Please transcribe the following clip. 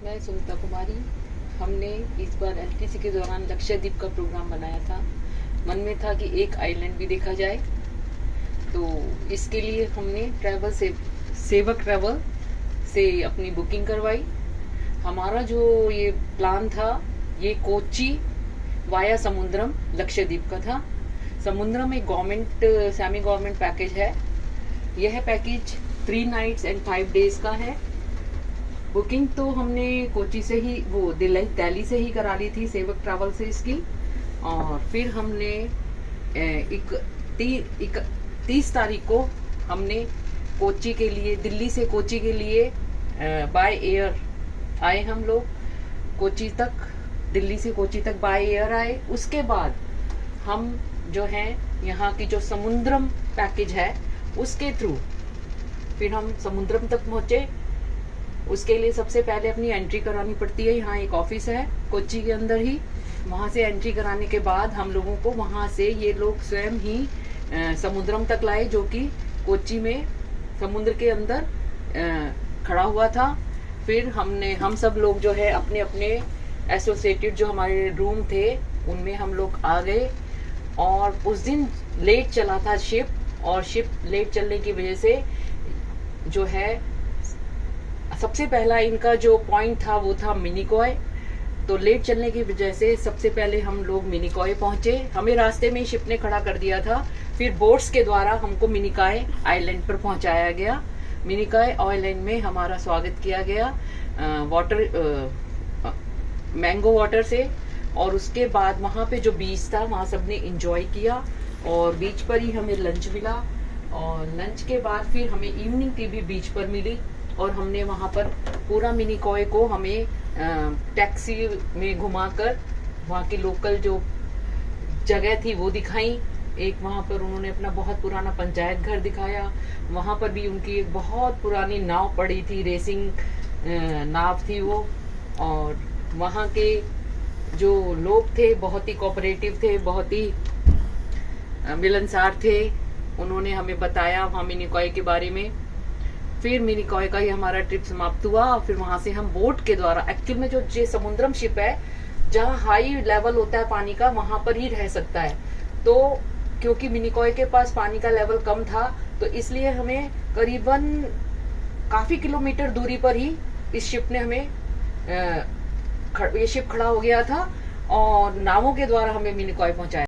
मैं सुनीता कुमारी। हमने इस बार एलटीसी के दौरान लक्षद्वीप का प्रोग्राम बनाया था। मन में था कि एक आइलैंड भी देखा जाए, तो इसके लिए हमने सेवक ट्रैवल से अपनी बुकिंग करवाई। हमारा जो ये प्लान था, ये कोच्चि वाया समुद्रम लक्षद्वीप का था। समुद्रम एक गवर्नमेंट सेमी गवर्नमेंट पैकेज है। यह पैकेज 3 नाइट्स एंड 5 डेज का है। बुकिंग तो हमने कोच्चि से ही, वो दिल्ली से ही करा ली थी, सेवक ट्रैवल से इसकी। और फिर हमने 30 तारीख को हमने कोच्चि के लिए, दिल्ली से कोच्चि के लिए बाय एयर आए हम लोग कोच्चि तक। दिल्ली से कोच्चि तक बाय एयर आए। उसके बाद हम जो है यहाँ की जो समुद्रम पैकेज है उसके थ्रू फिर हम समुद्रम तक पहुंचे। उसके लिए सबसे पहले अपनी एंट्री करानी पड़ती है। यहाँ एक ऑफिस है कोच्चि के अंदर ही। वहां से एंट्री कराने के बाद हम लोगों को वहां से ये लोग स्वयं ही समुद्रम तक लाए, जो कि कोच्चि में समुद्र के अंदर खड़ा हुआ था। फिर हम सब लोग जो है अपने अपने एसोसिएटेड जो हमारे रूम थे उनमें हम लोग आ गए। और उस दिन लेट चला था शिप, और शिप लेट चलने की वजह से जो है सबसे पहला इनका जो पॉइंट था वो था मिनिकॉय। तो लेट चलने की वजह से सबसे पहले हम लोग मिनिकॉय पहुंचे। हमें रास्ते में शिप ने खड़ा कर दिया था। फिर बोट्स के द्वारा हमको मिनिकॉय आइलैंड पर पहुंचाया गया। मिनिकॉय आइलैंड में हमारा स्वागत किया गया मैंगो वाटर से। और उसके बाद वहां पे जो बीच था वहां सबने एंजॉय किया, और बीच पर ही हमें लंच मिला। और लंच के बाद फिर हमें इवनिंग टी भी बीच पर मिली, और हमने वहां पर पूरा मिनिकॉय को हमें टैक्सी में घुमाकर वहां की लोकल जो जगह थी वो दिखाई। एक वहां पर उन्होंने अपना बहुत पुराना पंचायत घर दिखाया। वहां पर भी उनकी एक बहुत पुरानी नाव पड़ी थी, रेसिंग नाव थी वो। और वहां के जो लोग थे बहुत ही कोऑपरेटिव थे, बहुत ही मिलनसार थे। उन्होंने हमें बताया वहां मिनिकॉय के बारे में। फिर मिनिकॉय का ही हमारा ट्रिप समाप्त हुआ। और फिर वहां से हम बोट के द्वारा, एक्चुअल में जो समुद्रम शिप है जहाँ हाई लेवल होता है पानी का, वहां पर ही रह सकता है। तो क्योंकि मिनिकॉय के पास पानी का लेवल कम था, तो इसलिए हमें करीबन काफी किलोमीटर दूरी पर ही इस शिप ने हमें ये शिप खड़ा हो गया था, और नावों के द्वारा हमें मिनिकॉय पहुंचाया।